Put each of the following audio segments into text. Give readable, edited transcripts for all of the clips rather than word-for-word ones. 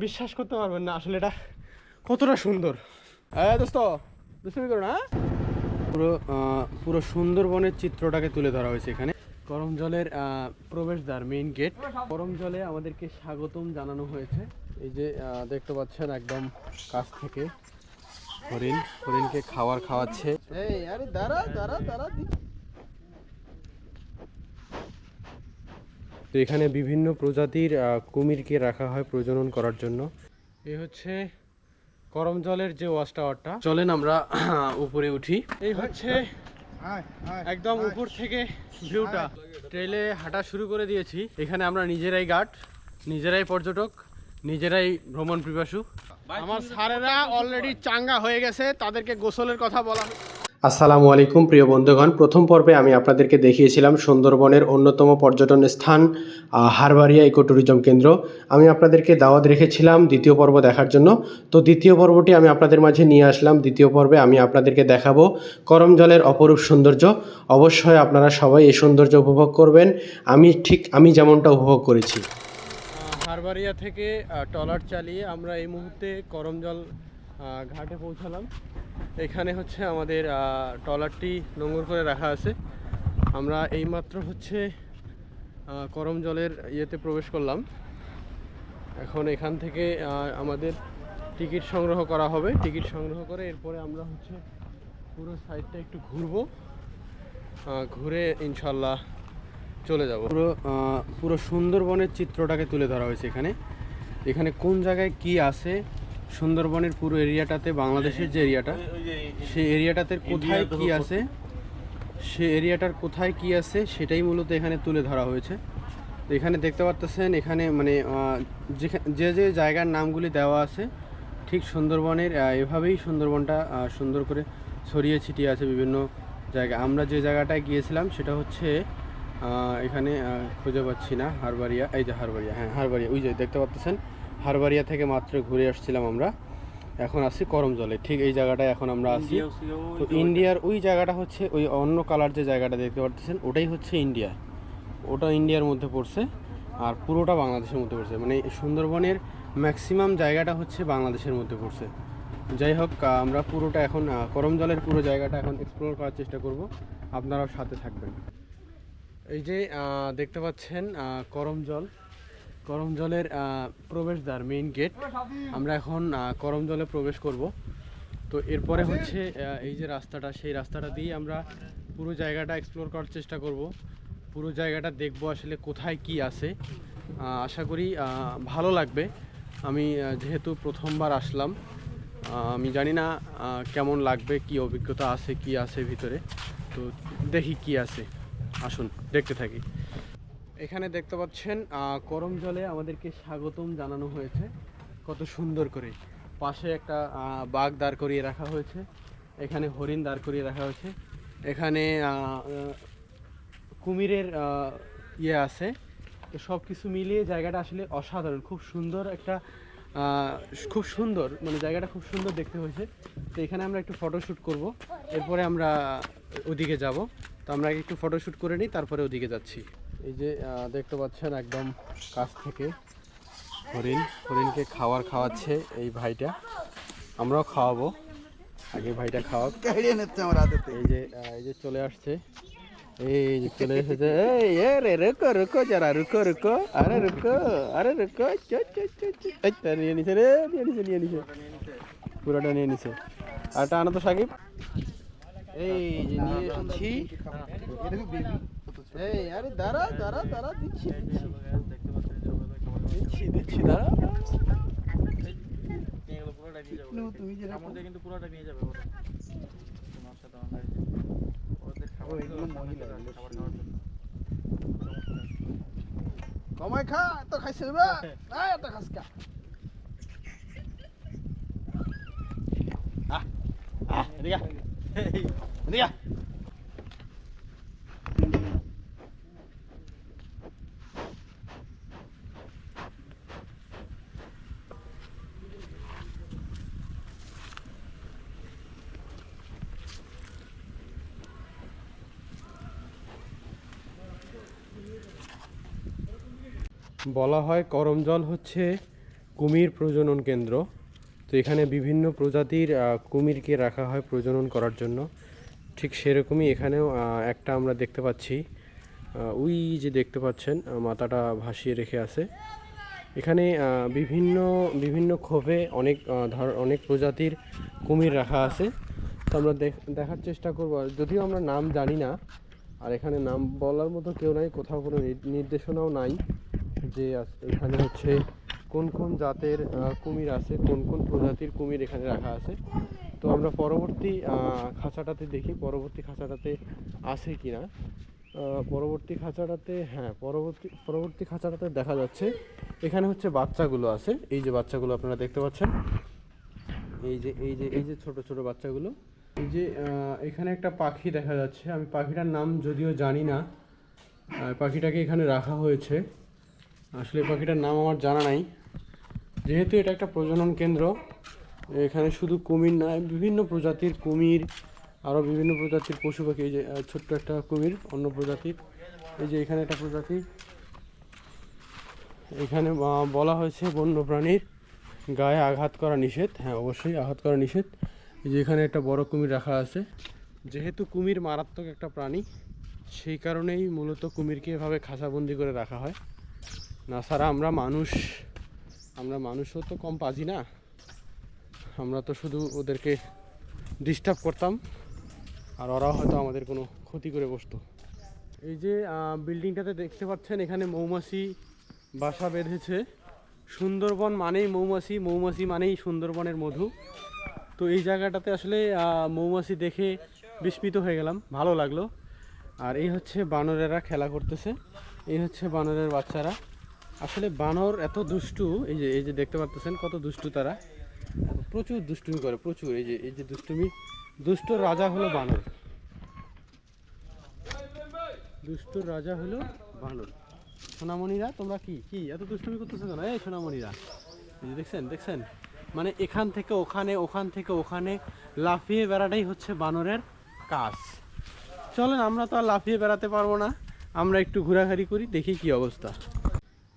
বিশ্বাস করতে পারবেন না আসলে এটা কতটা সুন্দর। দোস্ত দুষ্টুমি করো না। পুরো পুরো সুন্দরবনের চিত্রটাকে তুলে ধরা হয়েছে এখানে। করম জলের প্রবেশদ্বার, মেইন গেট। করম জলে আমাদেরকে স্বাগতম জানানো হয়েছে। এই যে দেখতে পাচ্ছেন একদম কাছ থেকে হরিণকে খাবার খাওয়াচ্ছে। এই আরে দাঁড়া দাঁড়া দাঁড়া। তো এখানে বিভিন্ন প্রজাতির কুমিরকে রাখা হয় প্রজনন করার জন্য। এই হচ্ছে করম জলের যে ওয়াচ টাওয়ারটা। চলেন আমরা উপরে উঠি। এই হচ্ছে একদম উপর থেকে ভিউটা। ট্রেলে হাঁটা শুরু করে দিয়েছি। এখানে আমরা নিজেরাই গার্ড, নিজেরাই পর্যটক, নিজেরাই ভ্রমণ পিপাসু। আমার স্যারেরা অলরেডি চাঙ্গা হয়ে গেছে, তাদেরকে গোসলের কথা বলা। আসসালামু আলাইকুম প্রিয় বন্ধুগণ, প্রথম পর্বে আমি আপনাদেরকে দেখিয়েছিলাম সুন্দরবনের অন্যতম পর্যটন স্থান হারবাড়িয়া ইকো ট্যুরিজম কেন্দ্র। আমি আপনাদেরকে দাওয়াত রেখেছিলাম দ্বিতীয় পর্ব দেখার জন্য। তো দ্বিতীয় পর্বটি আমি আপনাদের মাঝে নিয়ে আসলাম। দ্বিতীয় পর্বে আমি আপনাদেরকে দেখাবো করম জলের অপরূপ সৌন্দর্য। অবশ্যই আপনারা সবাই এই সৌন্দর্য উপভোগ করবেন, আমি যেমনটা উপভোগ করেছি। হারবাড়িয়া থেকে ট্রলার চালিয়ে আমরা এই মুহূর্তে করমজল ঘাটে পৌঁছালাম। এখানে হচ্ছে আমাদের ট্রলারটি নোঙর করে রাখা আছে। আমরা এইমাত্র হচ্ছে করম জলের ইয়েতে প্রবেশ করলাম। এখন এখান থেকে আমাদের টিকিট সংগ্রহ করা হবে। টিকিট সংগ্রহ করে এরপরে আমরা হচ্ছে পুরো সাইডটা একটু ঘুরবো, ঘুরে ইনশাল্লাহ চলে যাব। পুরো সুন্দরবনের চিত্রটাকে তুলে ধরা হয়েছে এখানে। এখানে কোন জায়গায় কি আছে, সুন্দরবনের পুরো এরিয়াটাতে, বাংলাদেশের যে এরিয়াটা, সেই এরিয়াটাতে কোথায় কি আছে, সেই এরিয়াটার কোথায় কি আছে সেটাই মূলত এখানে তুলে ধরা হয়েছে। এখানে দেখতে পাচ্ছেন, এখানে মানে যে যে জায়গার নামগুলি দেওয়া আছে ঠিক সুন্দরবনের এভাবেই সুন্দরবনটা সুন্দর করে ছড়িয়ে ছিটিয়ে আছে বিভিন্ন জায়গায়। আমরা যে জায়গাটায় গিয়েছিলাম সেটা হচ্ছে এখানে খুঁজে পাচ্ছি না, হারবাড়িয়া। এই যে হারবাড়িয়া, হ্যাঁ হারবাড়িয়া, ওই যে দেখতে পাচ্ছেন হারবাড়িয়া থেকে মাত্র ঘুরে আসছিলাম আমরা। এখন আসছি করম জলে, ঠিক এই জায়গাটায় এখন আমরা আছি। তো ইন্ডিয়ার ওই জায়গাটা হচ্ছে ওই অন্য কালার যে জায়গাটা দেখতে পাচ্ছেন ওটাই হচ্ছে ইন্ডিয়া, ওটা ইন্ডিয়ার মধ্যে পড়ছে আর পুরোটা বাংলাদেশের মধ্যে পড়ছে। মানে সুন্দরবনের ম্যাক্সিমাম জায়গাটা হচ্ছে বাংলাদেশের মধ্যে পড়ছে। যাই হোক, আমরা পুরোটা এখন করম জলের পুরো জায়গাটা এখন এক্সপ্লোর করার চেষ্টা করব, আপনারাও সাথে থাকবেন। এই যে দেখতে পাচ্ছেন করম জলের প্রবেশদ্বার, মেইন গেট। আমরা এখন করম জলে প্রবেশ করব। তো এরপরে হচ্ছে এই যে রাস্তাটা, সেই রাস্তাটা দিয়ে আমরা পুরো জায়গাটা এক্সপ্লোর করার চেষ্টা করব, পুরো জায়গাটা দেখব আসলে কোথায় কি আছে। আশা করি ভালো লাগবে। আমি যেহেতু প্রথমবার আসলাম, আমি জানি না কেমন লাগবে, কি অভিজ্ঞতা আছে, কি আছে ভিতরে। তো দেখি কি আছে, আসুন দেখতে থাকি। এখানে দেখতে পাচ্ছেন করম জলে আমাদেরকে স্বাগতম জানানো হয়েছে কত সুন্দর করে। পাশে একটা বাঘ দাঁড় করিয়ে রাখা হয়েছে, এখানে হরিণ দাঁড় করিয়ে রাখা হয়েছে, এখানে কুমিরের ইয়ে আছে। তো সব কিছু মিলিয়ে জায়গাটা আসলে অসাধারণ, খুব সুন্দর একটা খুব সুন্দর, মানে জায়গাটা খুব সুন্দর দেখতে হয়েছে। তো এখানে আমরা একটু ফটোশ্যুট করব, এরপরে আমরা ওদিকে যাব। তো আমরা একটু ফটোশ্যুট করে নিই, তারপরে ওদিকে যাচ্ছি। এই যে দেখতে পাচ্ছেন একদম কাছ থেকে হরিণকে খাবার খাওয়াচ্ছে এই ভাইটা। আমরাও খাওয়াবো, আগে ভাইটা খাওয়াক। এই যে চলে আসছে, এই যে চলে এসেছে। এই রে রুকো রুকো যারা, রুকো রুকো, আরে রুকো, আরে রুকো। নিয়ে নিছে রে, নিয়ে নিছে পুরোটা নিয়ে নিছে। আরটা আনো তো সাকিব। এই যে নিয়ে এসেছি। এই আরে দাঁড়া দাঁড়া দাঁড়া, দিচ্ছি দিচ্ছি দিচ্ছি দাঁড়া। তুমি কিন্তু পুরোটা নিয়ে যাবে। কমাই খা, এত খাইছে এত খাস কা। এদিকে এদিকে। বলা হয় করম জল হচ্ছে কুমির প্রজনন কেন্দ্র। তো এখানে বিভিন্ন প্রজাতির কুমিরকে রাখা হয় প্রজনন করার জন্য। ঠিক সেরকমই এখানেও একটা আমরা দেখতে পাচ্ছি। ওই যে দেখতে পাচ্ছেন মাথাটা ভাসিয়ে রেখে আছে। এখানে বিভিন্ন বিভিন্ন খোপে অনেক প্রজাতির কুমির রাখা আছে। তো আমরা দেখার চেষ্টা করব, যদিও আমরা নাম জানি না, আর এখানে নাম বলার মতো কেউ নাই, কোথাও কোনো নির্দেশনাও নাই যে এখানে হচ্ছে কোন কোন জাতের কুমির আছে, কোন কোন প্রজাতির কুমির এখানে রাখা আছে। তো আমরা পরবর্তী খাঁচাটাতে দেখি পরবর্তী খাঁচাটাতে আছে কিনা। পরবর্তী খাঁচাটাতে, হ্যাঁ, পরবর্তী খাঁচাটাতে দেখা যাচ্ছে এখানে হচ্ছে বাচ্চাগুলো আছে। এই যে বাচ্চাগুলো আপনারা দেখতে পাচ্ছেন, এই যে ছোট ছোট বাচ্চাগুলো। এই যে এখানে একটা পাখি দেখা যাচ্ছে, আমি পাখিটার নাম যদিও জানি না। পাখিটাকে এখানে রাখা হয়েছে, আসলে পাখিটার নাম আমার জানা নাই। যেহেতু এটা একটা প্রজনন কেন্দ্র, এখানে শুধু কুমির নয়, বিভিন্ন প্রজাতির কুমির, আরও বিভিন্ন প্রজাতির পশু পাখি। এই যে ছোট্ট একটা কুমির অন্য প্রজাতির। এই যে এখানে একটা প্রজাতি। এখানে বলা হয়েছে বন্যপ্রাণীর গায়ে আঘাত করা নিষেধ। হ্যাঁ, অবশ্যই আঘাত করা নিষেধ। এই যে এখানে একটা বড় কুমির রাখা আছে। যেহেতু কুমির মারাত্মক একটা প্রাণী, সেই কারণেই মূলত কুমিরকে এভাবে খাঁচাবন্দি করে রাখা হয়। না ছাড়া আমরা মানুষও তো কম পাজি না, আমরা তো শুধু ওদেরকে ডিস্টার্ব করতাম, আর ওরাও হয়তো আমাদের কোনো ক্ষতি করে বসতো। এই যে বিল্ডিংটাতে দেখতে পাচ্ছেন, এখানে মৌমাছি বাসা বেঁধেছে। সুন্দরবন মানেই মৌমাছি, মৌমাছি মানেই সুন্দরবনের মধু। তো এই জায়গাটাতে আসলে মৌমাছি দেখে বিস্মিত হয়ে গেলাম, ভালো লাগলো। আর এই হচ্ছে বানরেরা খেলা করতেছে, এই হচ্ছে বানরের বাচ্চারা। আসলে বানর এত দুষ্টু, এই যে দেখতে পাচ্ছেন কত দুষ্টু তারা, প্রচুর দুষ্টুমি করে, প্রচুর। এই যে দুষ্টুর রাজা হলো বানর, দুষ্টুর রাজা হলো বানর। সোনামণিরা তোমরা কি এত দুষ্টুমি করতেছো কেন? এই সোনামণিরা, এই যে দেখছেন, মানে এখান থেকে ওখানে, ওখান থেকে ওখানে লাফিয়ে বেড়াটাই হচ্ছে বানরের কাজ। চলেন, আমরা তো আর লাফিয়ে বেড়াতে পারবো না, আমরা একটু ঘোরাঘুরি করি, দেখি কি অবস্থা।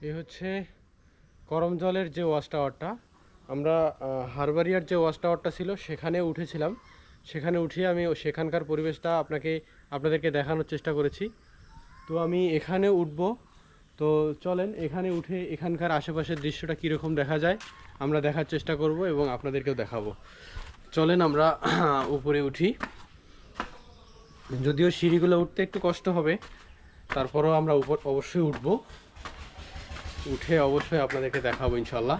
এই হচ্ছে করমজলের যে ওয়াচ টাওয়ারটা। আমরা হারবারিয়ার যে ওয়াচ টাওয়ারটা ছিল সেখানে উঠেছিলাম। সেখানে উঠিয়ে আমি সেখানকার পরিবেশটা আপনাদেরকে দেখানোর চেষ্টা করেছি। তো আমি এখানে উঠবো। তো চলেন, এখানে উঠে এখানকার আশেপাশের দৃশ্যটা কীরকম দেখা যায় আমরা দেখার চেষ্টা করব এবং আপনাদেরকেও দেখাবো। চলেন আমরা উপরে উঠি। যদিও সিঁড়িগুলো উঠতে একটু কষ্ট হবে, তারপরেও আমরা অবশ্যই উঠবো। উঠে অবশ্যই আপনাদেরকে দেখাবো ইনশাল্লাহ।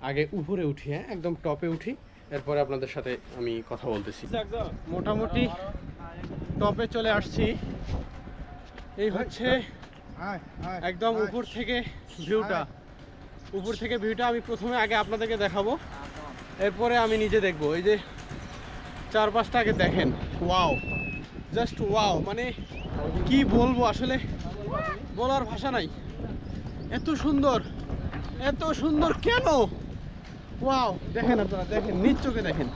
আগে উপরে উঠি, হ্যাঁ, একদম টপে উঠি, এরপরে আপনাদের সাথে আমি কথা বলতেছি। মোটামুটি টপে চলে আসছি। এই হচ্ছে একদম উপর থেকে ভিউটা আমি প্রথমে আগে আপনাদেরকে দেখাবো, এরপরে আমি নিজে দেখব। এই যে চারপাশটা আগে দেখেন, ওয়াও, জাস্ট ওয়াও, মানে কি বলবো, আসলে বলার ভাষা নাই। এত সুন্দর কেন? ওয়াও, দেখেন আপনারা, দেখেন, নিজ চোখে দেখেন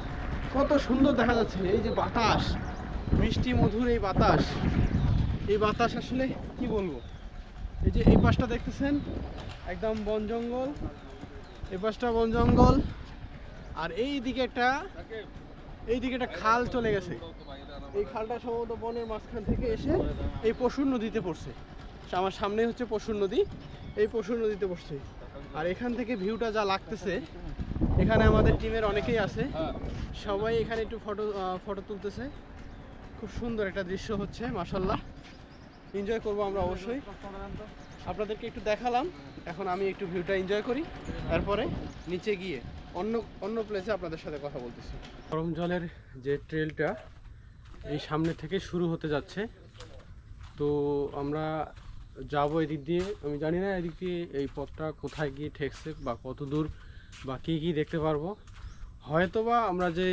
কত সুন্দর দেখা যাচ্ছে। এই যে বাতাস, মিষ্টি মধুর এই বাতাস আসলে কি বলবো। এই যে এই পাশটা দেখতেছেন, একদম বন জঙ্গল, এই পাশটা বন জঙ্গল, আর এইদিকে একটা খাল চলে গেছে। এই খালটা সম্ভবত বনের মাঝখান থেকে এসে এই পশুর নদীতে পড়ছে। আমার সামনে হচ্ছে পশুর নদী, এই পশুর নদীতে পড়ছে। আর এখান থেকে ভিউটা যা লাগতেছে, এখানে আমাদের টিমের অনেকেই আছে, সবাই এখানে একটু ফটো তুলতেছে। খুব সুন্দর একটা দৃশ্য হচ্ছে, মাশাআল্লাহ। এনজয় করবো আমরা অবশ্যই, আপনাদেরকে একটু দেখালাম। এখন আমি একটু ভিউটা এনজয় করি, তারপরে নিচে গিয়ে অন্য প্লেসে আপনাদের সাথে কথা বলতেছি। করমজলের যে ট্রেলটা এই সামনে থেকে শুরু হতে যাচ্ছে। তো আমরা যাবো এদিক দিয়ে। আমি জানি না এদিক দিয়ে এই পথটা কোথায় গিয়ে ঠেকছে বা কত দূর বা কী দেখতে পারবো। হয়তোবা আমরা যে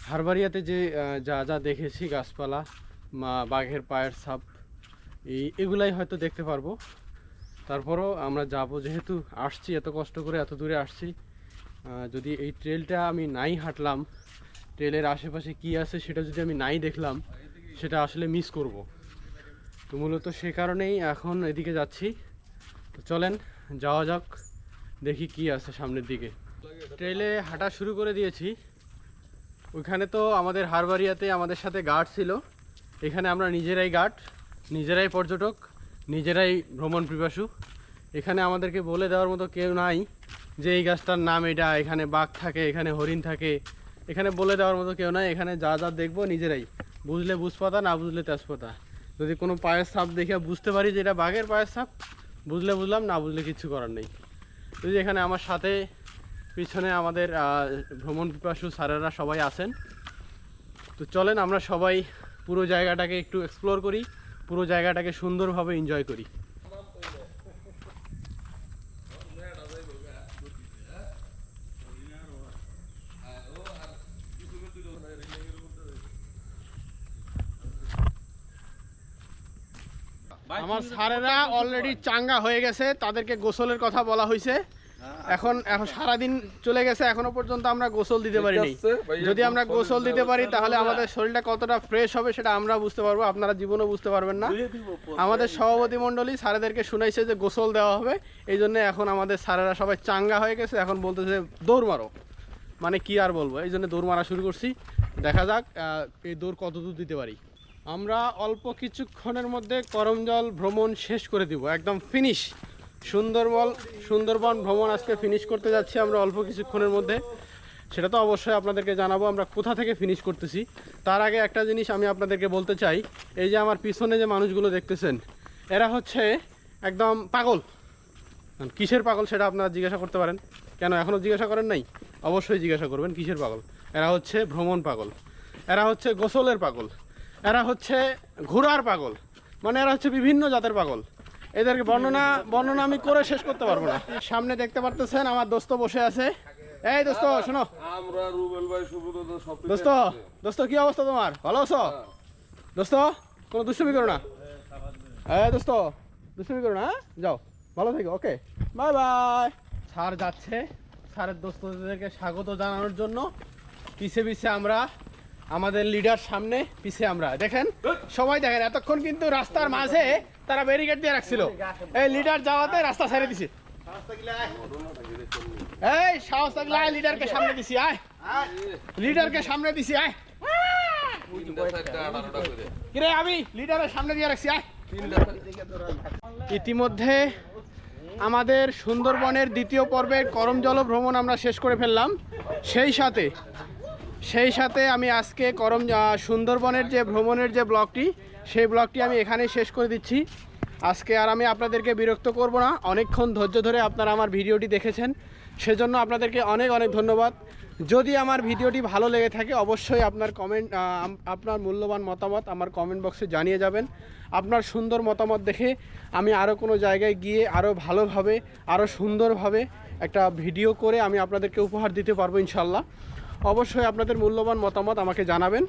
হারবারিয়াতে যে যা দেখেছি, গাছপালা, বাঘের পায়ের ছাপ, এগুলাই হয়তো দেখতে পারবো। তারপরও আমরা যাব, যেহেতু আসছি, এত কষ্ট করে এত দূরে আসছি, যদি এই ট্রেলটা আমি নাই হাঁটলাম, ট্রেলের আশেপাশে কি আছে সেটা যদি আমি নাই দেখলাম, সেটা আসলে মিস করব। তো মূলত সে কারণেই এখন এদিকে যাচ্ছি। তো চলেন যাওয়া যাক, দেখি কি আছে সামনের দিকে। ট্রেলে হাঁটা শুরু করে দিয়েছি। ওইখানে তো আমাদের হারবারিয়াতে আমাদের সাথে গার্ড ছিল, এখানে আমরা নিজেরাই গার্ড, নিজেরাই পর্যটক, নিজেরাই ভ্রমণ পিপাসু। এখানে আমাদেরকে বলে দেওয়ার মতো কেউ নাই যে এই গাছটার নাম এটা, এখানে বাঘ থাকে, এখানে হরিণ থাকে, এখানে বলে দেওয়ার মতো কেউ নাই। এখানে যা যা দেখবো নিজেরাই, বুঝলে বুঝপাতা, না বুঝলে তেজপাতা। যদি কোনো পায়ের ছাপ দেখে বুঝতে পারি যে এটা বাঘের পায়ের ছাপ, বুঝলে বুঝলাম, না বুঝলে কিচ্ছু করার নেই। যদি এখানে আমার সাথে পিছনে আমাদের ভ্রমণ পিপাসু স্যারেরা সবাই আছেন। তো চলেন আমরা সবাই পুরো জায়গাটাকে একটু এক্সপ্লোর করি, পুরো জায়গাটাকে সুন্দরভাবে এনজয় করি। আমার স্যারেরা অলরেডি চাঙ্গা হয়ে গেছে, তাদেরকে গোসলের কথা বলা হয়েছে। এখন সারাদিন চলে গেছে, এখনো পর্যন্ত আমরা গোসল দিতে পারিনি। যদি আমরা গোসল দিতে পারি তাহলে আমাদের শরীরটা কতটা ফ্রেশ হবে সেটা আমরা বুঝতে পারবো, আপনারা জীবনও বুঝতে পারবেন না। আমাদের সভাপতি মণ্ডলী স্যারেদেরকে শুনাইছে যে গোসল দেওয়া হবে, এই জন্য এখন আমাদের স্যারেরা সবাই চাঙ্গা হয়ে গেছে। এখন বলতেছে দৌড় মারো, মানে কি আর বলবো, এই জন্য দৌড় মারা শুরু করছি। দেখা যাক এই দৌড় কত দূর দিতে পারি। আমরা অল্প কিছুক্ষণের মধ্যে করমজল ভ্রমণ শেষ করে দিব, একদম ফিনিশ। সুন্দরবন ভ্রমণ আজকে ফিনিশ করতে যাচ্ছি আমরা অল্প কিছুক্ষণের মধ্যে। সেটা তো অবশ্যই আপনাদেরকে জানাবো আমরা কোথা থেকে ফিনিশ করতেছি। তার আগে একটা জিনিস আমি আপনাদেরকে বলতে চাই, এই যে আমার পিছনে যে মানুষগুলো দেখতেছেন, এরা হচ্ছে একদম পাগল। কিসের পাগল সেটা আপনারা জিজ্ঞাসা করতে পারেন। কেন এখনও জিজ্ঞাসা করেন নাই? অবশ্যই জিজ্ঞাসা করবেন কিসের পাগল। এরা হচ্ছে ভ্রমণ পাগল, এরা হচ্ছে গোসলের পাগল, এরা হচ্ছে ঘোরার পাগল, মানে এরা হচ্ছে বিভিন্ন জাতের পাগল। এদেরকে বর্ণনা আমি করে শেষ করতে পারবো না। সামনে দেখতে পারতেছেন আমার দোস্ত বসে আছে। এই দোস্ত শোনো, দোস্ত কি অবস্থা তোমার? ভালো আছো দোস্ত? কোনো দুষ্টুমি করো না, দোস্ত দুষ্টুমি করো না, যাও ভালো থেকো, ওকে বাই বাই। স্যার যাচ্ছে, স্যারের দোস্তদেরকে স্বাগত জানানোর জন্য। পিছে পিছে আমরা, আমাদের লিডার সামনে, পিছে আমরা। দেখেন সবাই দেখেন, এতক্ষণ কিন্তু রাস্তার মাঝে তারা ব্যারিকেড দিয়ে রাখছিল, এই লিডার যাওয়াতে রাস্তা ছেড়ে দিছে। এই সাহস থাকলে আয়, লিডারকে সামনে দিছি, আয় লিডারকে সামনে দিছি, আয় কিরে আমি লিডারের সামনে দিয়ে রাখছি, আয়। ইতিমধ্যে আমাদের সুন্দরবনের দ্বিতীয় পর্বের করমজল ভ্রমণ আমরা শেষ করে ফেললাম। সেই সাথে আমি আজকে সুন্দরবনের যে ভ্রমণের যে ব্লগটি, সেই ব্লগটি আমি এখানেই শেষ করে দিচ্ছি। আজকে আর আমি আপনাদেরকে বিরক্ত করব না, অনেকক্ষণ ধৈর্য ধরে আপনারা আমার ভিডিওটি দেখেছেন, সেজন্য আপনাদেরকে অনেক অনেক ধন্যবাদ। যদি আমার ভিডিওটি ভালো লেগে থাকে অবশ্যই আপনার মূল্যবান মতামত আমার কমেন্ট বক্সে জানিয়ে যাবেন। আপনার সুন্দর মতামত দেখে আমি আরও কোনো জায়গায় গিয়ে আরও ভালোভাবে, আরও সুন্দরভাবে একটা ভিডিও করে আমি আপনাদেরকে উপহার দিতে পারবো ইনশাল্লাহ। অবশ্যই আপনাদের মূল্যবান মতামত আমাকে জানাবেন।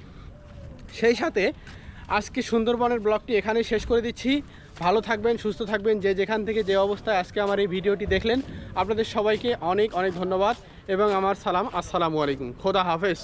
সেই সাথে আজকে সুন্দরবনের ব্লগটি এখানেই শেষ করে দিচ্ছি। ভালো থাকবেন, সুস্থ থাকবেন, যে যেখান থেকে যে অবস্থায় আজকে আমার এই ভিডিওটি দেখলেন, আপনাদের সবাইকে অনেক অনেক ধন্যবাদ এবং আমার সালাম। আসসালামু আলাইকুম, খোদা হাফেজ।